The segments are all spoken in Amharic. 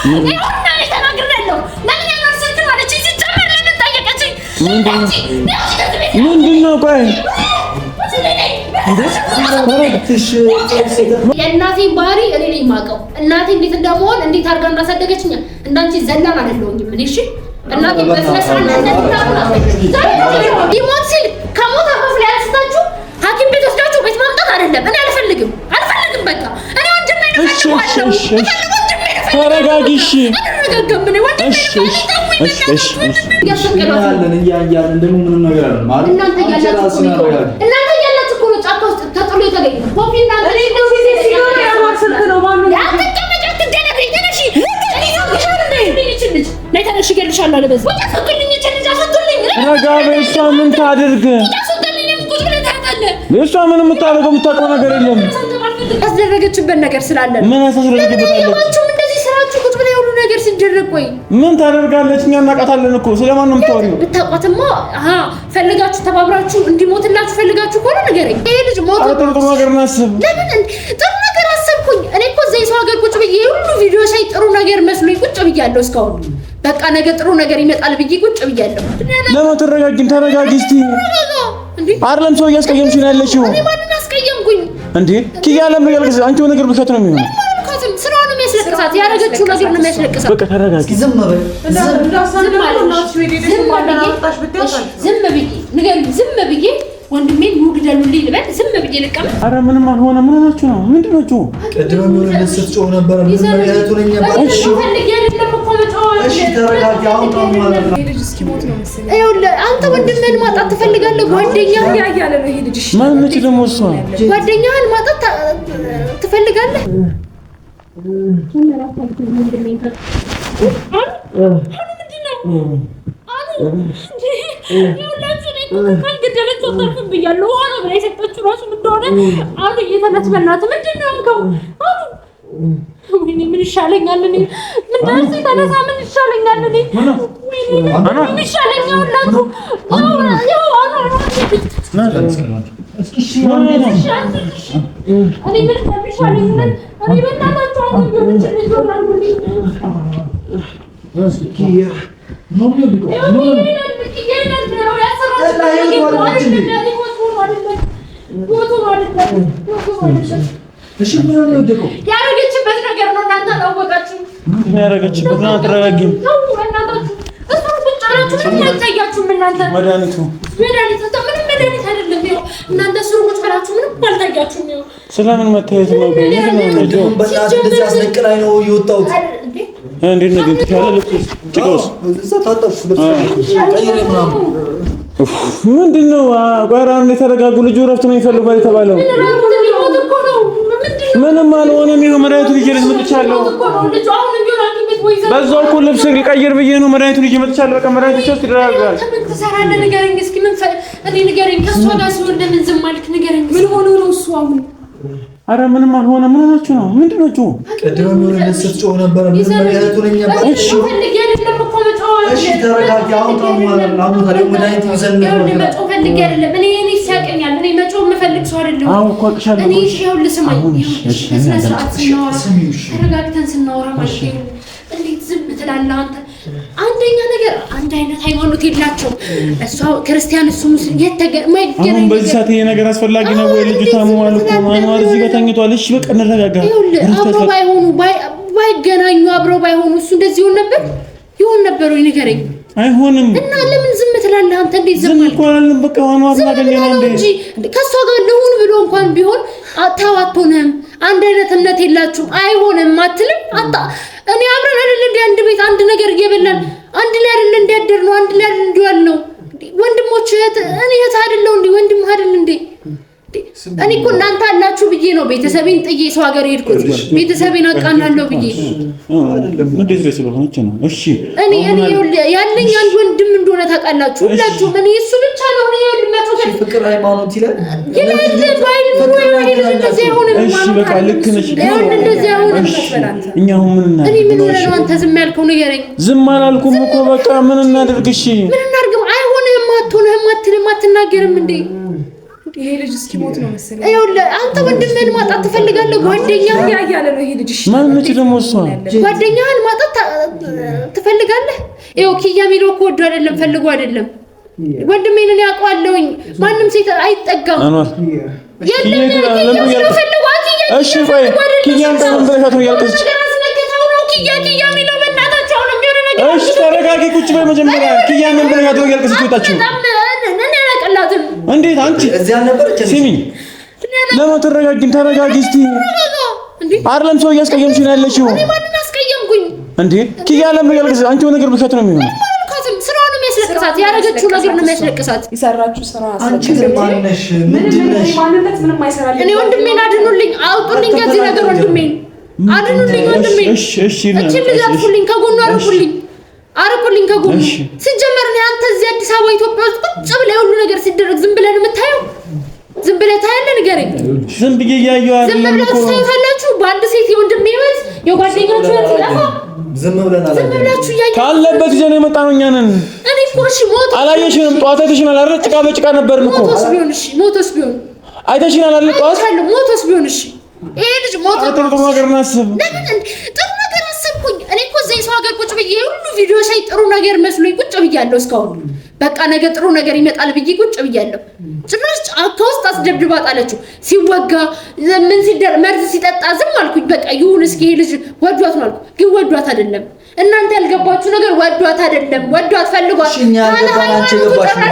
ይሁንና ተናግሬያለሁ። ለምን ያነርሰት ማለት እዚህ ጨመር ለምን ጠየቀችኝ? ምንድነው? ቆይ የእናቴን ባህሪ እኔ ነኝ የማውቀው። እናቴ እንዴት እንደመሆን እንዴት አድርጋ እንዳሳደገችኝ እንዳንቺ ዘላን አይደለሁኝም እኔ። እሺ እናቴ በስነስርዓት ሊሞት ሲል ከሞት አፋፍ ላይ አንስታችሁ ሐኪም ቤት ወስዳችሁ ቤት ማምጣት አይደለም። እኔ አልፈልግም። በቃ እኔ ወንድሜ ነው። ተረጋጊ። እሺ ምን ታድርግ? እሷ ምንም የምታደርገው የምታውቀው ነገር የለም። ያስደረገችበት ነገር ስላለ ምን አሳስረግበታለች? እንደዚህ ስራችሁ ቁጭ ብላ ሁሉ ነገር ሲደረግ ቆይ ምን ታደርጋለች? እኛ እናውቃታለን እኮ። ስለማን ነው የምታወሪው? ብታውቋትማ ፈልጋችሁ ተባብራችሁ እንዲሞትላችሁ ፈልጋችሁ ከሆነ ንገረኝ። ይሄ ልጅ ሞት ጥሩ ነገር እናስብ። ለምን ጥሩ ነገር አሰብኩኝ? እኔ እኮ እዛ የሰው ሀገር ቁጭ ብዬ ሁሉ ቪዲዮ ሳይ ጥሩ ነገር መስሎኝ ቁጭ ብያለሁ እስካሁን። በቃ ነገ ጥሩ ነገር ይመጣል ብዬ ቁጭ ብያለሁ። ለምን ተረጋጊን? ተረጋጊ እስቲ። አይደለም ሰው እያስቀየምሽ ነው ያለሽው። እኔ ማንን አስቀየምኩኝ እንዴ? ኪያ ለምን ያልከስ? አንቺ ነገር ብቻ ነው የሚሆነው። ስራውን ነው የሚያስለቅሳት። ያረጋችው ነገር ነው የሚያስለቅሳት። በቃ ተረጋጊ። ዝም በይ። ዝም ብዬ ወንድሜን ሙግደሉልኝ ልበል? ዝም ብዬ ልቀመጥ? አረ ምንም አልሆነ። ምን ሆናችሁ ነው? ምንድን ነው ጮህ? ቀድመን ነው ለስትጮህ ነበር። ምን ማለት ነው? እሺ ፈልጌ አይደለም እኮ መጫወት። እሺ ተረጋጊ። አሁን ማለት ነው ልጅ እስኪሞት ነው መሰለኝ። ይኸውልህ አንተ ወንድምህን ማጣት ትፈልጋለህ? ጓደኛህ ያያለ ነው ይሄ ልጅ። እሺ ማን ነች ደግሞ እሷ? ጓደኛህን ማጣት ትፈልጋለህ? ምን ይሻለኛል? እኔ ምን ደረሰ? ተነሳ። ምን ይሻለኛል? እኔ ምን ይሻለኛል? ያረገችበት ነገር ነው። እናንተ አላወቃችሁ። ምን ያረገችበት ነው? አትረጋጊም። መድኃኒቱ አይደለም። እናንተ ስሩ ቁጭ ብላችሁ ምንም አልታያችሁም። ስለምን መታየት ነው? አስነቅላኝ ነው የወጣሁት። እንዴት ነው ግን ትችላለህ? ልብስ ጭቃውስ ምንድን ነው? ጓራን የተረጋጉ ልጁ እረፍት ነው የሚፈልገው የተባለው ምንም አልሆነም። ይኸው መድኃኒቱን ይዤ መጥቻለሁ። በዛው እኮ ልብስ ቀይር ብዬ ነው መድኃኒቱን ይዤ መጥቻለሁ። በቃ መድኃኒቱ ሶስት ይደረጋል። ምን ትሰራለህ? ንገረኝ እስኪ። ንገረኝ። ከእሷ ጋር ሲሆን ለምን ዝም አልክ? ንገረኝ። ምን ሆኖ ነው እሱ አሁን? አረ ምንም አልሆነ። ምን ሆናችሁ ነው? ምንድን ነው ጮህ? ቀድመን ነው ለስትጮህ ነበር። ምን ማለት ነው? እሺ ፈልጌ አይደለም እኮ መጫወት። እሺ ተረጋጊ። አሁን ማለት ነው አሁን ታዲያ መድኃኒት ይዘን ነው መጫወት ፈልጌ አይደለም። እኔ ሲያቀኛል። እኔ መጫወት የምፈልግ ሰው አይደለም። አዎ እኮ አቅሻለሁ። እኔ እሺ ይኸውልህ ስማኝ። ስነ ስርዓት ስናወራ ተረጋግተን ስናወራ ማለት ነው። እንዴት ዝም ትላለህ አንተ? አንደኛ ነገር አንድ አይነት ሃይማኖት የላቸውም። እሷ ክርስቲያን እሱ ሙስሊም አሁን በዚህ ሰዓት ይሄ ነገር አስፈላጊ ነው ወይ? ልጅ ታሟል እኮ ማንዋል እዚህ ጋር ተኝቷል። እሺ በቃ እንረጋጋ። አብረው ባይሆኑ ባይገናኙ አብረው ባይሆኑ እሱ እንደዚህ ይሆን ነበር ወይ? ንገረኝ። አይሆንም። እና ለምን ዝም ትላለህ አንተ? እንዴት ዝም እኮ አላለም። በቃ ዋናው አናገኘና እንዴ ከሷ ጋር ለሁን ብሎ እንኳን ቢሆን አታዋቶንም። አንድ አይነት እምነት የላችሁም። አይሆንም አትልም? እኔ አብረን አይደል እንደ አንድ ቤት አንድ ነገር እየበላን አንድ ላይ አይደል እንዲያደር ነው አንድ ላይ አይደል እንዲዋል ነው። ወንድሞች እኔ እህት አይደለሁ እንዴ? ወንድም አይደል እንዴ? እኔ እኮ እናንተ አላችሁ ብዬ ነው ቤተሰቤን ጥዬ ሰው ሀገር ሄድኩት። ቤተሰቤን አቃናለሁ ብዬ እንዴት ነው ስለሆነች ነው። እሺ እኔ ያለኝ አንድ ወንድም እንደሆነ ታውቃላችሁ ሁላችሁም። እኔ እሱ ብቻ ነው። እኔ ወንድማችሁ ፍቅር ሃይማኖት ይላል እሺ በቃ ልክ ነሽ። እኛ አሁን ምን እናድርግ? እኔ ምን ነው አንተ ዝም ያልከው? ንገረኝ። ዝም አላልኩም እኮ በቃ ምን እናድርግ? እሺ ምን እናድርግ? አይሆንም አትሆንም አትናገርም እንዴ? ይሄ ልጅ እስኪሞት ነው መሰለኝ። ይኸውልህ አንተ ወንድምህን ማጣት ትፈልጋለህ? ጓደኛህ ያያለ ነው ይሄ ልጅ። ማን ነች ደግሞ እሷ? ጓደኛህን ማጣት ትፈልጋለህ? ይኸው ኪያ የሚለው እኮ ወዶ አይደለም ፈልጎ አይደለም። ወንድሜን እኔ አውቀዋለሁኝ። ማንም ሴት አይጠጋም። የለም እሺ ቆይ ኪያን ተንበረከቱ ያልከች ኪያ የሚለው በእናታችሁ አሁን የሚሆነ ነገር እሺ ተረጋጊ። ቁጭ በይ መጀመሪያ ኪያን ተንበረከቱ ያልከች ትወጣችሁ እኔ አላቀላትም። እንዴት አንቺ እዚህ አልነበረች? ሲሚኝ ለምን ተረጋጊን? ተረጋጊ እስቲ አይደለም ሰው እያስቀየምሽ ነው ያለሽው። እኔ ማንን አስቀየምኩኝ እንዴ? ኪያ ለምን ያልከች አንቺ ነገር ብቻት ነው የሚሆነው። ስራውን የሚያስለቅሳት ያረጋችው ነገር ነው የሚያስለቅሳት። ይሰራችሁ ስራ አንቺ ማንነሽ ምንድነሽ? ማንነት ምንም አይሰራልኝ። እኔ ወንድሜን አድኑልኝ፣ አውጡልኝ ከዚህ ነገር ወንድሜን አድኑልኝ። ወንድሜን እሺ ልጅ አጥፉልኝ፣ ከጎኑ አርቁልኝ ከጎኑ። ሲጀመር እኔ አንተ እዚህ አዲስ አበባ ኢትዮጵያ ውስጥ ቁጭ ብለህ ሁሉ ነገር ሲደረግ ዝም ብለህ ነው የምታየው? ዝም ብለህ ታያለህ? ንገረኝ። ዝም ብዬ እያየሁ ዝም ብለህ ታያላችሁ? በአንድ ሴት የወንድሜ ህይወት የጓደኛችሁ ህይወት ሲጠፋ ዝም ብላችሁ እያየሁ ካለበት ይዘን የመጣ ነው እኛ ነን። እኔ እኮ እሺ ሞት አላየሽንም? ጠዋት አይተሽናል አይደል? ጭቃ በጭቃ ነበርን እኮ። ሞቶስ ቢሆን አይተሽናል አይደል? ጠዋት ሞቶስ ቢሆን እሺ ይሄ ልጅ ሞቶ ጥሩ ነገር እናስብ። ጥሩ ነገር አሰብኩኝ። እኔ እኮ እዚህ ሰው ሀገር ቁጭ ብዬ ሁሉ ቪዲዮ ሳይ ጥሩ ነገር መስሎኝ ቁጭ ብያለሁ እስካሁን። በቃ ነገ ጥሩ ነገር ይመጣል ብዬ ቁጭ ብያለሁ። ጭራሽ ጫካ ውስጥ አስደብድባ ጣለችው። ሲወጋ ምን ሲደር መርዝ ሲጠጣ ዝም አልኩኝ። በቃ ይሁን እስኪ ይሄ ልጅ ወዷት ነው አልኩ። ግን ወዷት አይደለም። እናንተ ያልገባችሁ ነገር ወዷት አይደለም። ወዷት ፈልጓት።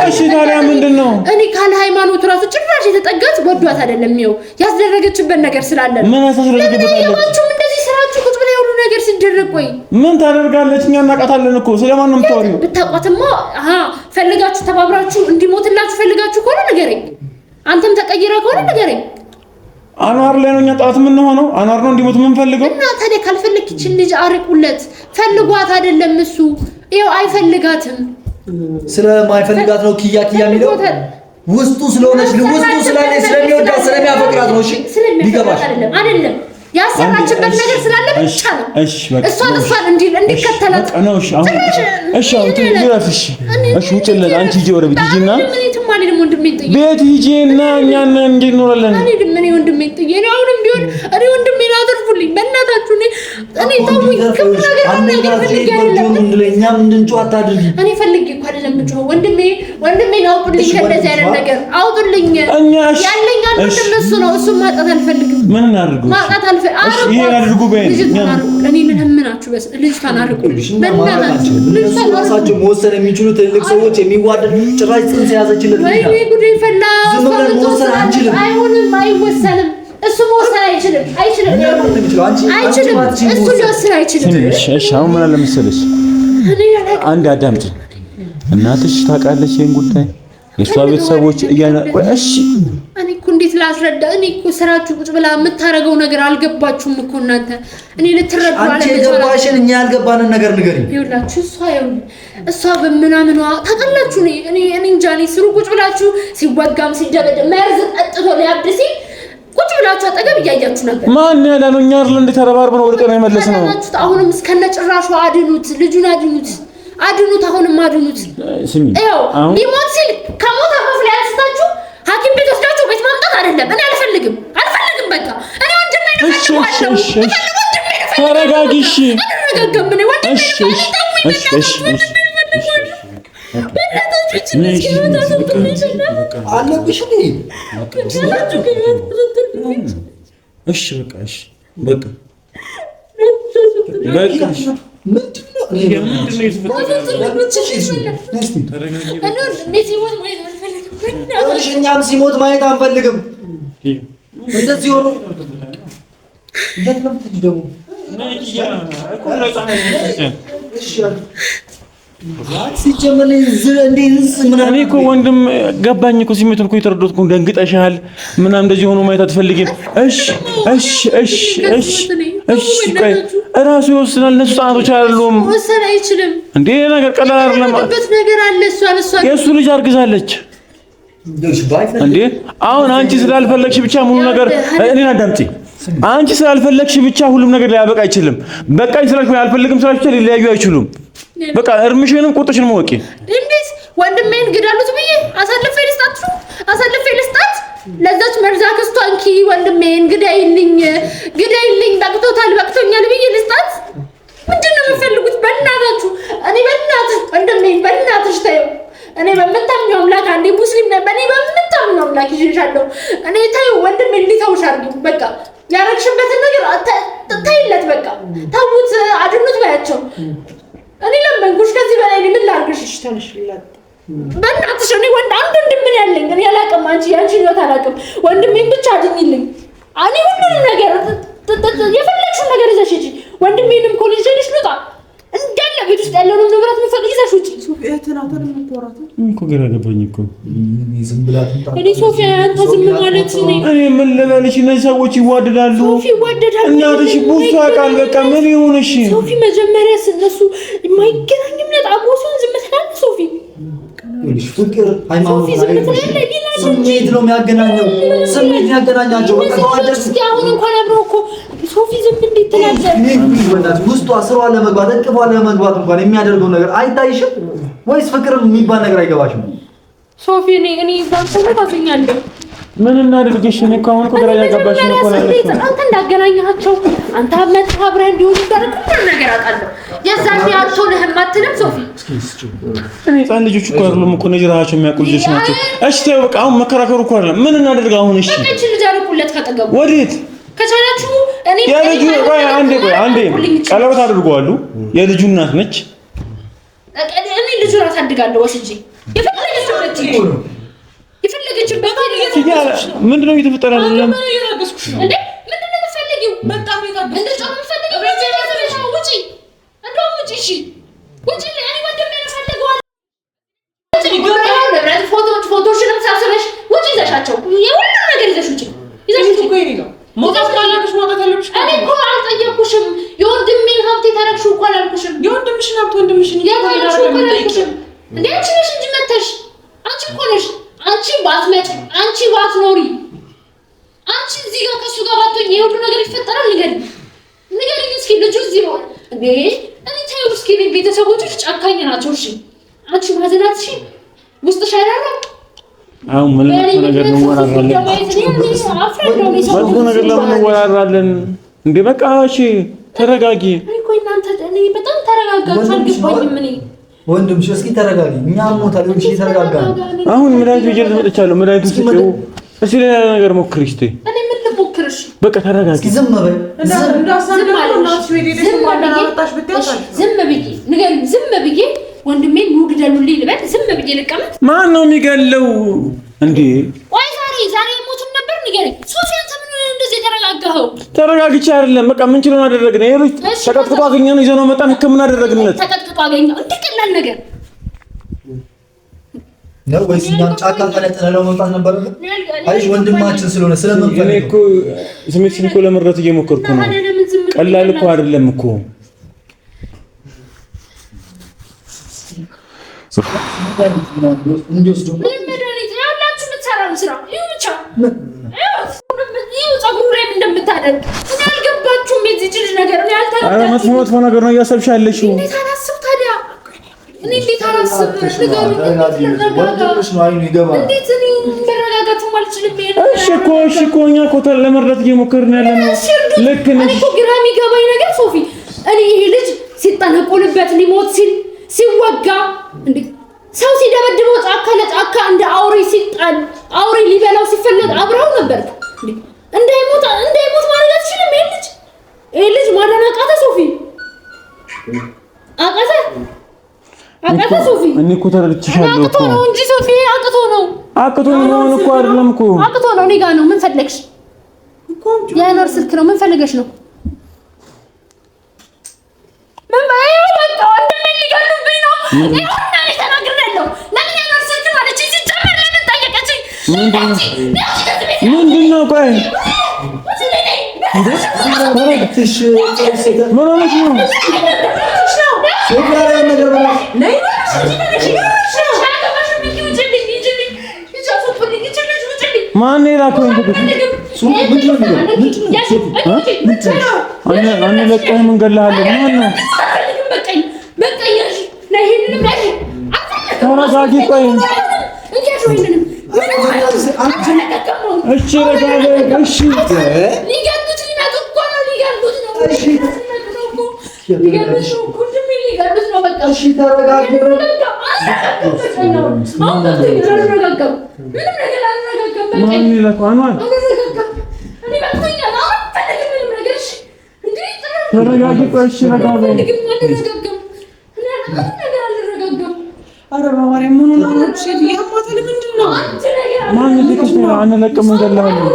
እሺ ታዲያ ምንድነው? እኔ ካለ ሃይማኖቱ ራሱ ጭራሽ የተጠጋት ወዷት አይደለም። ይኸው ያስደረገችበት ነገር ስላለ ምን አሳስረገበታለች? እንደዚህ ስራችሁ ቁጭ ብላ ሁሉ ነገር ሲደረግ ቆይ ምን ታደርጋለች? እኛ እናውቃታለን እኮ። ስለማን ነው የምታወሪው? ብታውቋትማ ፈልጋችሁ ተባብራችሁ እንዲሞትላችሁ ፈልጋችሁ ከሆነ ንገረኝ። አንተም ተቀይረ ከሆነ ንገረኝ። አኗር ላይ ነው እኛ ጣት ምን ሆነው አኗር ነው እንዲሞት ምን ፈልገው እና ታዲያ ካልፈለግች ልጅ አርቁለት። ፈልጓት አይደለም እሱ ይኸው አይፈልጋትም። ስለማይፈልጋት ነው ኪያ የሚለው ውስጡ ስለሆነች ውስጡ ስላለች ስለሚወዳት ስለሚያፈቅራት ነው። እሺ ቢገባሽ አይደለም ያሰራችበት ነገር ስላለ ብቻ ነው። እሺ በቃ እሷን እንዲከተላት ነው። እሺ አሁን እሺ አሁን ትይራፍሽ እሺ ውጭለት አንቺ ሂጂ ወደ ቤት ሂጂና ቤት ሂጂና እኛን እንኖራለን። እኔ ግን ምን ወንድሜን ጥዬ ነው አሁንም ቢሆን እኔ ወንድሜን አትርፉልኝ በእናታችሁ። እኔ ታውኝ ነገር ፈልጌ አይደለም እኛም እንድንጮህ አታድርጊ። እኔ ፈልጌ እኮ አይደለም የምጮኸው። ወንድሜን አውጡልኝ፣ ከእንደዚህ አይነት ነገር አውጡልኝ። ያለኝ አንድ ወንድም እሱ ነው። እሱን ማጣት አልፈልግም። ምን እናድርግ? ማጣት አልፈልግም። ይሄ አድርጉ በእኔ እኔ ልለምናችሁ በስ ልጅቷን አርቁልኝ በእናታችሁ። ልጅቷን ራሳቸው መወሰን የሚችሉ ትልቅ ሰዎች የሚዋደድ ጭራሽ ጽንስ ያዘችለት ወይ ጉዴ ፈላ። አይሆንም፣ አይወሰንም። እሱ መወሰን አይችልም። እሱ ሊወስን አይችልም። እሺ አሁን ምን አለ መሰለሽ፣ አንድ አዳምጪ። እናትሽ ታውቃለች ይሄን ጉዳይ፣ የእሷ ቤተሰቦች እሺ እኔ እኮ እንዴት ላስረዳ? እኔ እኮ ስራችሁ ቁጭ ብላ የምታረገው ነገር አልገባችሁም እኮ እናንተ። እኔ ልትረዱ አንቺ የገባሽን እኛ ያልገባንን ነገር ንገሪኝ። ይኸውላችሁ እሷ በምናምኗ ታውቃላችሁ። እኔ እንጃ። እኔ ስሩ ቁጭ ብላችሁ ሲወጋም ሲደበደብ መርዝ ጠጥቶ ሊያብድ ሲል ቁጭ ብላችሁ አጠገብ እያያችሁ ነበር። ማን ያለ ነው? እኛ አይደል እንደ ተረባርበን ወደ ጤና የመለስ ነው። አሁንም እስከነጭራሹ አድኑት፣ ልጁን አድኑት። አሁንም አድኑት። ስሚ ቢሞት ሲል ከሞት አፋፍ ላይ አንስታችሁ ሐኪም ቤት ወስዳችሁ ቤት ማምጣት አይደለም። እኔ አልፈልግም። በቃ እኔ ወንድሜ ነው። ተረጋጊ። እሺ እኛም ሲሞት ማየት አንፈልግም። እንደዚህ ሆኖ እኔ እኮ ወንድም ገባኝ እኮ ስሜቱን እኮ የተረዳሁት እኮ ደንግጠሻል ምናምን እንደዚህ ሆኖ ማየት አትፈልጊም። እሺ ቆይ እራሱ ይወስናል። እነሱ ህፃናቶች አይደሉም። ወሰን አይችልም እንዴ ነገር ቀላል አይደለም። ነገር አለ። እሷ የእሱ ልጅ አርግዛለች እንዴ። አሁን አንቺ ስላልፈለግሽ ብቻ ሙሉ ነገር እኔን አዳምጪ። አንቺ ስላልፈለግሽ ብቻ ሁሉም ነገር ሊያበቃ አይችልም። በቃኝ ስላልሽ አልፈልግም ስላልሽ ብቻ ሊለያዩ አይችሉም። በቃ እርምሽንም ቁጥሽንም ወቂ። እንዴት ወንድሜን ግዳሉት ብዬ አሳልፌ ልስጣት? ለዛች መርዛ ክስቷ አንቺ ወንድሜን ግዳይልኝ በቅቶኛል ብዬ ልስጣት? ምንድነው የምፈልጉት? በቃ ያረግሽበትን ነገር ታይለት በቃ ታውት አድኑት ባያቸው እኔ ለምንኩሽ ከዚህ በላይ ምን ላርግሽ? እሺ ተነሽላት በእናትሽ እኔ ወንድም ምን ያለኝ እኔ አላውቅም። አንቺ ያንቺን ህይወት አላውቅም። ወንድሜን ብቻ አድኝልኝ። እኔ ሁሉንም ነገር የፈለግሽውን ነገር ይዘሽ ሂጂ። ወንድሜንም ኮሌጅ ልሽ ልውጣ እንዳለ ቤት ውስጥ ያለውን ንብረት ምፈቅ ይዘሽ ውጪ። እኮ ግራ ገባኝ እኮ እኔ ሶፊያ አንተ ዝም ማለት እኔ ምን ልበልሽ? እነዚህ ሰዎች ይዋደዳሉ። ሶፊ ይዋደዳሉ። እናትሽ ብዙ ያውቃል። በቃ ምን ይሁንሽ? ሶፊ መጀመሪያ እነሱ የማይገናኝ እምነት አብሮ ሲሆን ዝም ትላለህ ሶፊ። ፍቅር ሃይማኖት ስሜት ነው የሚያገናኘው። ስሜት ያገናኛቸው በቃ ተዋደስ አሁን እንኳን አብረው እኮ ሶፊ ዝም እንዴት ትላለህ? ውስጧ ስሯ ለመግባት እቅፏ ለመግባት እንኳን የሚያደርገው ነገር አይታይሽም ወይስ ፍቅር የሚባል ነገር አይገባሽም? ሶፊ እኔ ባንተ ታዘኛለህ። ምን እናድርግሽ? እኔ እኮ አሁን ቁጥር ያጋባሽ ነው እኮ ነው አንተ እንዳገናኛቸው አንተ አመት አብረን እንዲሆን ይደረግ ሁሉ ነገር አውቃለሁ። የዛኔ አትሆንህም አትልም ሶፊ። እኔ ህፃን ልጆች እኮ አይደሉም እኮ ነጅራቸው የሚያውቁ ልጆች ናቸው። እሺ ተይው በቃ አሁን መከራከሩ እኮ አይደለም። ምን እናድርግ አሁን? እሺ በቃ እቺ ልጅ አርቁለት ካጠገቡ ወዴት ከቻላችሁ እኔ የልጁ አንዴ ቀለበት አድርጓሉ። የልጁ እናት ነች። እኔ ልጁን አሳድጋለሁ ወስጄ የፈለገችው ምንድነው እየተፈጠረ ያለው? እንዴ ምንድነው የምትፈልጊው? በጣም እንደጫው የምትፈልጊው ውጪ እንደውም ውጪ። እሺ ውጪ። እኔ ወንድሜ ነው ፈልገዋል። ፎቶሽንም ሰብስበሽ ውጪ ይዘሻቸው የሁሉም ነገር ይዘሽ ውጪ። እኮ ይሄ ነው ሞታስ ካላልኩሽ ማውጣት አለብሽ። እኔ እኮ አልጠየኩሽም። የወንድሜን ሀብት የታረክሽው እኮ አላልኩሽም። የወንድምሽን ሀብት ወንድምሽን ያታረክሽው እኮ አላልኩሽም። እንዴ አንቺ ነሽ እንጂ መተሽ አንቺ እኮ ነሽ። አንቺ ባትመጪ አንቺ ባትኖሪ አንቺ እዚህ ጋር ከሱ ጋር ባትሆኚ የሁሉ ነገር ይፈጠራል። ንገሪኝ እስኪ ልጁ እዚህ ነው እንዴ? እኔ ታዩ እስኪ ቤተሰቦችሽ ጨካኝ ናቸው። እሺ አንቺ ማዘናት እሺ ውስጥሽ አይራራም። አሁን ምን ነገር ነው ወራራለን? መጥፎ ነገር ለምን ወራራለን እንዴ? በቃ እሺ ተረጋጊ። እኮ እናንተ እኔ በጣም ተረጋጋችሁ አልገባኝም። እኔ ወንድምሽ እስኪ ተረጋጊ። እኛ ሞታል እሺ ተረጋጋ። አሁን መድኃኒቱ ይዤ መጥቻለሁ። መድኃኒቱ ስጪው እስኪ ሌላ ነገር ሞክሪ እስኪ። እኔ ምን ልሞክርሽ? በቃ ተረጋጊ። ዝም በይ። ዝም ብዬ ወንድሜን ሙግደሉልኝ ልበል? ዝም ብዬ ልቀመጥ? ማን ነው የሚገለው እንዴ? ቆይ ዛሬ ሞቱን ነበር ንገረኝ። ሶፊያን ተምን እንደዚህ ተረጋጋኸው? ተረጋግቼ አይደለም በቃ ምን ችለው አደረግን? ይሄ ልጅ ተቀጥቅጦ አገኘነው ይዘነው መጣን። ህክምና አደረግንለት። ተቀጥቅጦ አገኘነው እንደ ቀላል ነገር ነው ወይስ እኛም ጫካ ተነጥለው መምጣት ነበረብን? አይሽ ወንድማችን ስለሆነ ስለምንፈልግ እኔ እኮ ስሜትሽን እኮ ለመረዳት እየሞከርኩ ነው። ቀላል እኮ አይደለም እኮ መጥፎ ነገር ነው እያሰብሽ ያለሽው። እንዴት አላስብ? እሺ እኮ እኛ እኮ ለመርዳት እየሞከርን ያለ ነው። ልክ ነሽ እኮ ግራ የሚገባኝ ነገር ሶፊ፣ እኔ ይሄ ልጅ ሲጠነቆልበት ሊሞት ሲል ሲወጋ እንዴ ሰው ሲደበድበው ጫካ ለጫካ እንደ አውሬ ሲጣል አውሬ ሊበላው ሲፈለግ አብረው ነበር። እንዳይሞት ማለት አትችልም። ይሄ ልጅ ማዳን አቃተ ሶፊ፣ አቃተ ሶፊ። እኔ እኮ ተረድቼሻለሁ እኮ ነው እንጂ ሶፊ አቅቶ ነው እኮ አይደለም እኮ አቅቶ ነው። እኔ ጋር ነው። ምን ፈለግሽ? ያኖር ስልክ ነው። ምን ፈለገሽ ነው? ምን ባይው በቃ ወንድሜ ሊገሉብኝ ነው። ይሁንና ተናግሬያለሁ። ለምን ያኖር ስልክ ማለት እዚህ ጨመር ለምን ጠየቀችኝ? ምንድን ነው? ቆይ ምን ሆነሽ ነው? ማን የላከው? አንለቅህም፣ እንገላሃለን። ማን ነው? ተረጋጊ። ቆይ እሺ ተረጋጊ። ቆይ ረጋጋ። ኧረ በማርያም ምን ሆነ ነው? ሴት ያማታል። ምንድን ነው? ማን ልክሽ ነው? አንለቅም እንገላለን።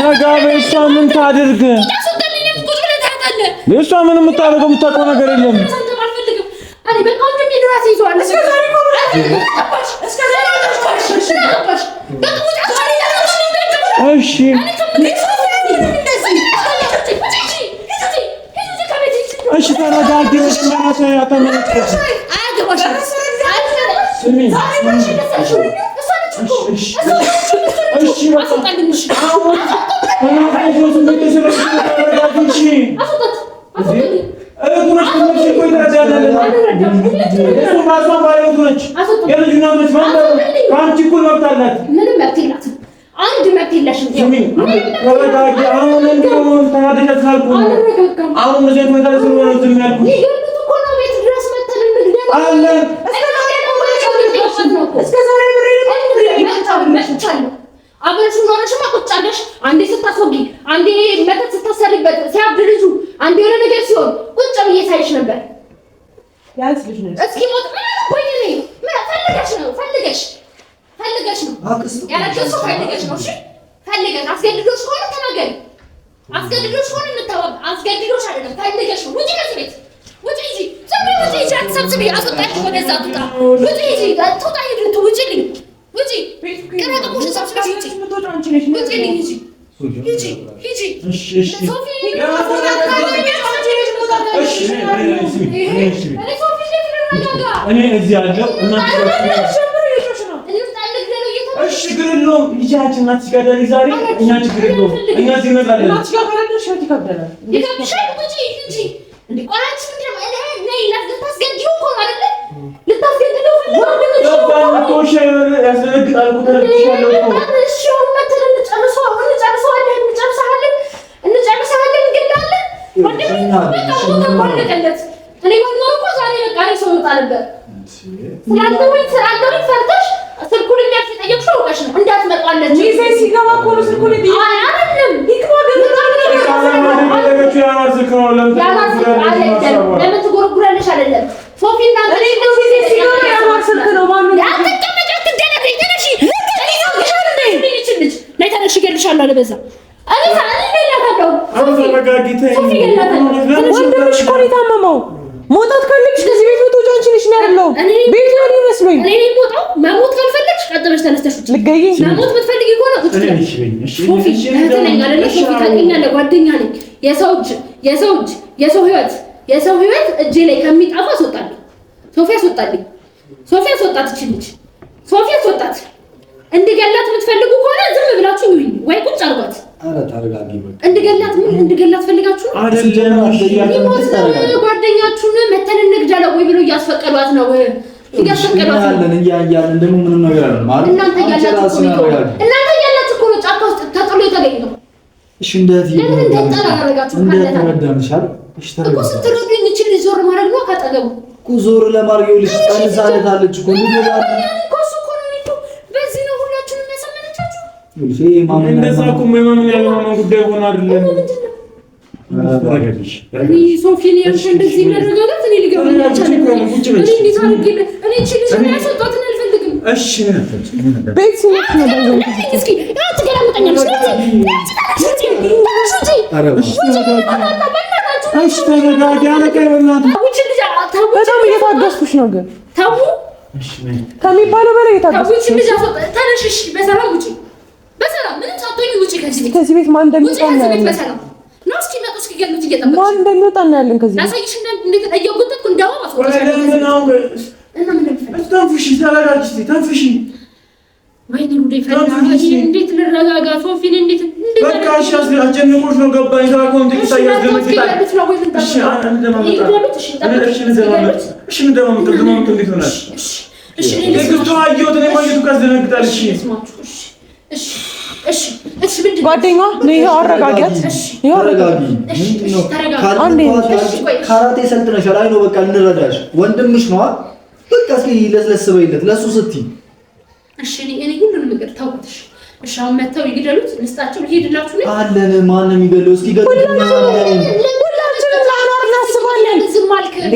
ረጋ በይ። እሷ ምን ታድርግ? እሷ ምን የምታደርገው የምታውቀው ነገር የለም። እሺ እሺ ተረጋጊ። መጀመሪያ ተመለከች። አንድ መብት የለሽም። አብረሽ ኖረሽማ ቁጭ አለሽ። አንዴ ስታስወጊ፣ አንዴ መተት ስታሰርበት ሲያብድ ልጁ፣ አንዴ የሆነ ነገር ሲሆን ቁጭ ብዬ ሳይሽ ነበር። ያንስ ልጅ ነው እስኪ ሞት ወይ ነኝ ፈልገሽ ነው ያለችው ሰው ፈልገሽ ነው። እሺ ፈልገሽ አስገድዶሽ ከሆነ ተናገሪ። አስገድዶሽ ከሆነ እንተባብ። አስገድዶሽ አይደለም ፈልገሽ ነው። ውጪ ከዚህ ቤት ውጪ። እንጂ ዝም ብለሽ ውጪ። አትሰብስቢ። አስወጣሽ ወደዛ ትውጣ። ውጪ እንጂ ትውጣ። ሂድ ውጪልኝ። ውጪ ከረቀቁሽ ሰብስበሽ ውጪ። ውጪልኝ እንጂ ሂጂ። እሺ ሶፊ እኔ እዚህ ያለው እሺ ችግር የለውም። ልጃችን እናት ሲጋደሪ ዛሬ እኛ ችግር የለውም። እኛ እዚህ እንመጣለን። እናት ሲጋደሪ ሸት ይከብዳል። ይከብዳል። ውጪ እንጂ እንዴ ቆራጭ ምንድን ነው? ነይ ልታስገድጂው እኮ ነው አይደል? ልታስገድጂው ቶሽ ያስደነግጣል እኮ ተረድቻለሁ እኮ። እሺ ወመተን እንጨርሰዋለን እንገዳለን። እኔ ወንኖር እኮ ዛሬ በቃ ሰው ይወጣልበት ስላልተወኝ ፈርተሽ ስልኩን የሚያስጠየቅሽ አውቀሽ ነው እንዳትመጣለች። ሚዜ ሲገባ እኮ ነው ስልኩን አይደለም ይግባ ለምን ትጎረጉራለሽ? አይደለም ሶፊና እኔ ነው ሚዜ ሲገባ ያማር ስልክ ነው ማን ነው ያተቀመጫ ትደነቂ ተነሺ ነይ ተነሺ ገልሻለሁ አለ በዛ እኔ ታንደላታው ሶፊ ወንድምሽ እኮ ነው የታመመው። ሞታት ካለብሽ ከዚህ ቤት ወጥቶ አንቺ ነሽ ነው ያለው። ቤት ነው ይመስለኝ። እኔ ሞታው መሞት ካልፈለግሽ ቀጥለሽ ተነስተሽ ውጪ። ልገይኝ መሞት ብትፈልጊ ከሆነ ውጪ። ሶፊ እህትነኝ አይደለ? ሶፊ ታውቂኛለሽ፣ ጓደኛ ነኝ። የሰው ህይወት እጄ ላይ ከሚጣፋ አስወጣለሁ። ሶፊ አስወጣት። እቺ ልጅ ሶፊ አስወጣት። እንድገላት የምትፈልጉ ከሆነ ዝም ብላችሁ ይሁን ወይ ቁጭ አርጓት። አረ ታረጋጊ። እንድገላት ፈልጋችሁ አይደለም? ጓደኛችሁን መተን እንግዳለው ወይ ብሎ እያስፈቀዷት ነው። እያለን ደግሞ ምንም ነገር አለ ማለት እናንተ ያላችሁ እኮ ነው ጫካ ውስጥ ተጥሎ የተገኘው። እሺ እንደዚህ እንደተጠራ አረጋችሁ እንደተረዳንሻል። እሺ ተረጋጋ እኮ ስትረዱኝ እንችል ዞር ማድረግ ነው። ካጠገቡ እኮ ዞር ለማድረግ ይልሽ ጠንሳለታለች እኮ እንደዛ እኮ ማመን ያለው ጉዳይ ሆነ አይደለም። ሶፊን ያልሽ እንደዚህ መረጋጋት እኔ ሊገባኝ አልቻለም። እኔ እንዴት አድርጌ እኔ ችግር ያስወጣትን አልፈልግም። እሺ ቤት ሲነክ ነው ደግሞ እስኪ አትገላምጠኛለሽ። እሺ ተረጋጋ። ያለቀ በእናትህ በጣም እየታገስኩሽ ነው ግን ታቡ ከሚባለው በላይ እየታገስኩሽ ተነሽ። በሰላም ውጪ። በሰላም ምንም ሳትሆኚ ውጪ ከዚህ ቤት። ማን እንደሚወጣ ነው በሰላም ነው። እስኪ መጡ እስኪ ገሉት እየጠበቅሽ ማን እንደሚወጣ ነው ያለን። ከዚህ ላሳይሽ እንዴት እየጎተትኩ እንዳውም አስወጣሽ። እና ምን እንደምትፈልጊ ተንፍሺ፣ ተረጋጊ፣ ተንፍሺ። ወይኔ ጉዴ ፈላ። እንዴት ልረጋጋ? ሶፊን እንዴት በቃ እሺ፣ አስጨንቆሽ ነው ገባኝ። ታቆም ትይታያዝ ገምታል። እሺ ጓደኛዋ ነው። ይሄው አረጋጊያት። ይሄው አረጋጊ። ካራቴ ሰልጥነሻል። አይ ነው በቃ እንረዳሽ። ወንድምሽ ነው። በቃ እስኪ ለስለስ በይለት ለሱ ስትይ። እሺ እኔ ሁሉንም ነገር ታውቁትሽ። እሺ አሁን መተው ይግደሉት። ልስጣቸው ልሄድላችሁ ነው አለን። ማን ነው የሚገለው? እስኪ ገድሉና ሁላችንም ላኖር እናስባለን። ዝም አልክ እንዴ?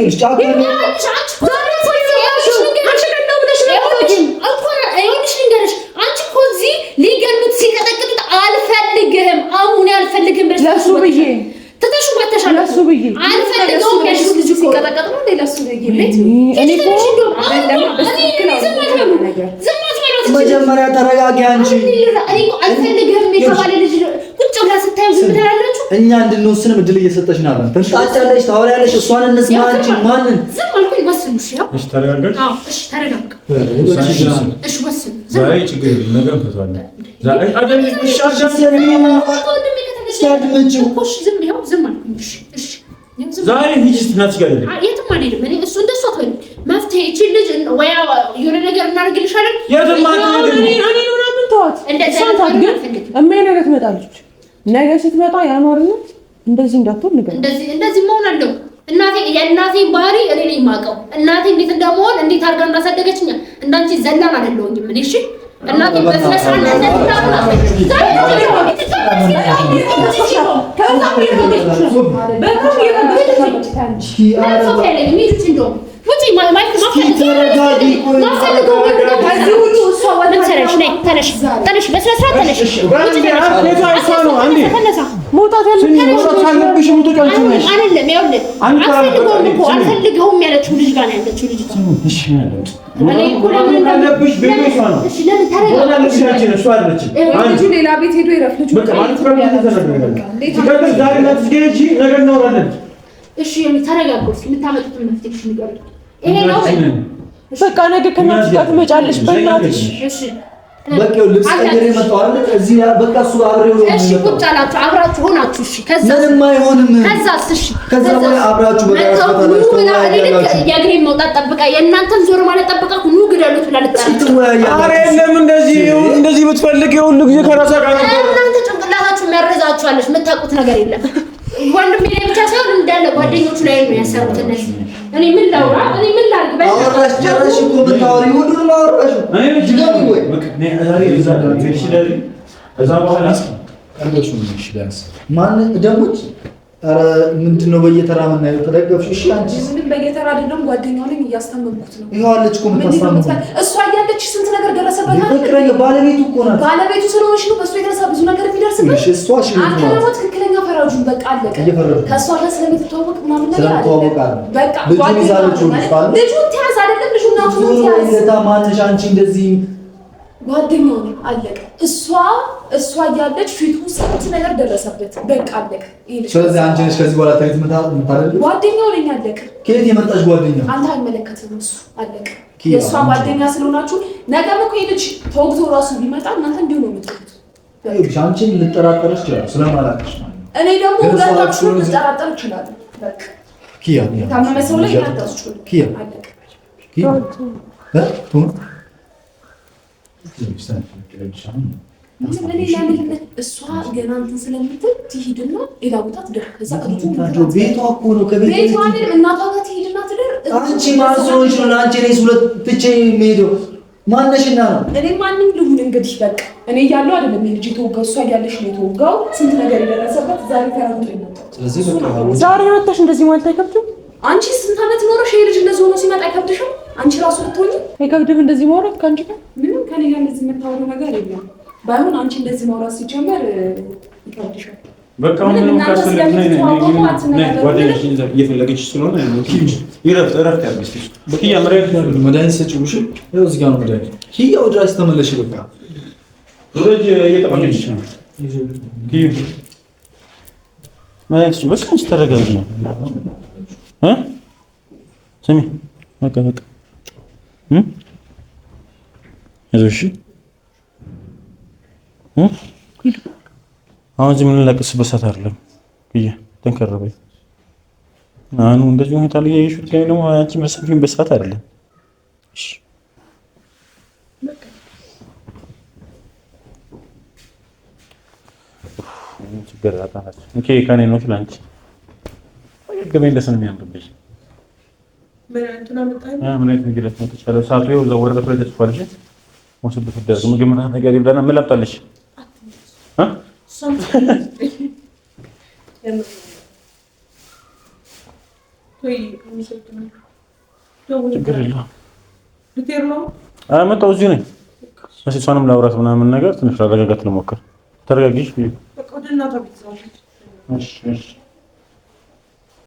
ሊገሉት ሲቀጠቅጡት አልፈልግህም፣ አሁን አልፈልግህም ብለሽ ለሱ ብዬ ተተሹ ማተሻለ ለሱ ብዬ አልፈልግም። ያሽ ልጅ ሲቀጠቅጥ ነው ለሱ ብዬ እኔ መጀመሪያ ተረጋጊ አንቺ። እኔ አልፈልግህም የተባለ ልጅ ቁጭ ብላ ስታዩ ዝም ትላላችሁ። እኛ እንድንወስንም እድል እየሰጠሽ ነው። ተንጣጫለሽ፣ ታወሪያለሽ። እሷን እንስማ። አንቺ ማንን ዝም አልኩኝ? ወስኑ። እሺ ተረጋጋሽ? አዎ እሺ ተረጋጋ። እሺ ወስኑ። ዛሬ ችግር ነገር ፈቷል። ዛሬ አደም ይሻሻል ዛሬ ሂጂስ ናት ጋር የትም አልሄድም። እኔ እሱ እንደሱ አትበል። መፍትሄ እቺ ልጅ ወይ የሆነ ነገር እናደርግልሻለን። የትም አልሄድም። እኔ ምናምን ተዋት። ሳንታት ግን እማዬ ነገ ትመጣለች። ነገ ስትመጣ ያኗርና እንደዚህ እንዳትሆን ንገር። እንደዚህ መሆን አለው። እናቴ የእናቴ ባህሪ እኔ ነኝ የማውቀው። እናቴ እንዴት እንደመሆን እንዴት አድርጋ እንዳሳደገችኝ እንዳንቺ ዘላን አይደለሁኝም እኔ። እሺ እናቴ በስነስርዓት አልፈልገውም ያለችው ልጅ ጋር ነው ያለችው ልጅ ሌላ ቤት ሄዶ ይረፍ ልጅ እሺ ተረጋጉ። የምታመጡት መፍትሄ ንገሩኝ። ይሄ ነው በቃ ነገ ከእናትሽ ጋር ትመጫለሽ። በእናትሽ እሺ በቃ ልብስ ቀይሬ መጣሁ አይደል? እዚህ በቃ እሱ አብሬው ነው። እሺ ቁጭ አላችሁ አብራችሁ ሆናችሁ። እሺ ከዛ ምንም አይሆንም። ከዛስ? እሺ ከዛ በኋላ አብራችሁ የእግሬን መውጣት ጠብቃ የእናንተን ዞር ማለት ጠብቃ ኑ ግደሉት ብላ ልጠራችሁ። ኧረ የለም እንደዚህ ብትፈልግ የሁሉ ጊዜ ከራሳ ጋር ነበር። እናንተ ጭንቅላታችሁ የሚያረዛችኋለሽ። የምታውቁት ነገር የለም። ወንድሜ ላይ ብቻ ሳይሆን እንዳለ ጓደኞቹ ላይ ነው ያሰሩት እነዚህ። እኔ ምን ላውራ? እኔ ምን ላድርግ? አወራሽ ጨረሽ እኮ የምታወሪ ሁሉንም አወራሽ። እኔ ጅጋም ወይ ዛሬ እዛ ጋር ትሽዳሪ እዛ በኋላ አንደሱ ይሽዳስ ማን ደሞች ኧረ ምንድነው በየተራ የምናየው? ተደገፍሽ? እሺ አንቺ ምንም በየተራ አይደለም። ጓደኛው ነኝ እያስታመምኩት ነው። ይሄው አለች እኮ የምታስታምም እሷ እያለች ስንት ነገር ደረሰበት። ፍቅረኛ ባለቤቱ እኮ ናት። ባለቤቱ ስለሆነሽ ነው በእሱ የተነሳ ብዙ ነገር ቢደርስበት። እሺ እሷ እሺ አንተ ደግሞ ትክክለኛ ፈራጁን በቃ አለቀ። ከእሷ ጋር ስለምትተዋወቅ ምናምን ነገር አለ በቃ ልጁ ተያዝ አይደለም ልጁ እናቱ ነው ተያዝ። ለታ ማንሽ አንቺ እንደዚህ ጓደኛው ነው አለቀ። እሷ እያለች ፊቱ ስንት ነገር ደረሰበት። በቃ አለቀ። ስለዚህ አንቺ ነሽ ከዚህ በኋላ ታይት ምታደርግ ጓደኛው ነኝ አለቀ። ከየት የመጣሽ ጓደኛ? አንተ አይመለከትም እሱ አለቀ። የእሷ ጓደኛ ስለሆናችሁ ነገም እኮ ልጅ ተወግቶ ራሱ ቢመጣ እናንተ እንዲሁ ነው የምትሉት። አንቺን ልጠራጠርሽ ይችላል ስለማላውቅሽ ማለት ነው። እኔ ደግሞ ሁለታችሁን ልጠራጠር እችላለሁ። በቃ ኪያ ታመመ ሰው ላይ ያታስቹ ኪያ አለቀ። ኪያ እሷ ገና እንትን ስለምትል ትሂድና ሌላ ቦታ ትደር። ከዛ ቤቷ እኮ ነው ከቤቷ እናቷ ጋር ትሂድና ትደር። አንቺ ማንሶች ነው አንቺ ነሽ ሁለት ትቼ የምሄደው ማነሽና ነው? እኔ ማንንም ልሁን እንግዲህ በቃ እኔ እያለሁ አይደለም ልጅ የተወጋው እሷ እያለሽ ነው የተወጋው። ስንት ነገር የደረሰበት ዛሬ ተራምጦ ይመጣል። ስለዚህ በቃ ዛሬ መጣሽ እንደዚህ ማለት አይከብድም? አንቺ ስንት ዓመት ኖረሽ ይሄ ልጅ እንደዚህ ሆኖ ሲመጣ አይከብድሽም? አንቺ ራሱ ልትሆኚ አይከብድም? እንደዚህ ማውራት ከአንቺ ጋር ምንም ከኔ ጋር እንደዚህ የምታወሩ ነገር የለም። ባይሆን አንቺ እንደዚህ ማውራት ሲጀመር ይከብድሻል። በቃ ምንም ካስፈልግ ጓደኛሽ እየፈለገች ስለሆነ ይረፍት ያድርግሽ። በኪያ መድኃኒት ሰጪው እሺ፣ ይኸው እዚህ ጋር ነው መድኃኒት። ኪያ ወደ ራስሽ ተመለሽ። በቃ ወደጅ እየጠባለች ነው ኪያ ማለት ነው። በቃ ተረጋጊ ነው ስሚ በቃ አይዞሽ አሁን እዚህ የምንለቅስበት ሰዓት አይደለም። ጠንከር በይ። አሁን እንደዚህ ሁኔታ ላይ ያይሹት ላይ ነው አንቺ መሰለኝ በሰዓት አይደለም። እሺ ችግር አጣናች። ከኔ ነው ትላንት ገበኝ ደስ ነው የሚያምርብሽ። ምን አይነት ነገር ነው ተቻለ ሰዓቱ ይኸው ወረቀቱ ላይ ተጽፏል። እሺ ወስድ ትደረግ ምግብ ምናምን ነገር ይብላና ምን ላምጣልሽ? ችግር የለውም። መጣሁ እዚሁ ነኝ። እሷንም ላውራት ምናምን ነገር ትንሽ ላረጋጋት ልሞክር። ተረጋጊሽ። እሺ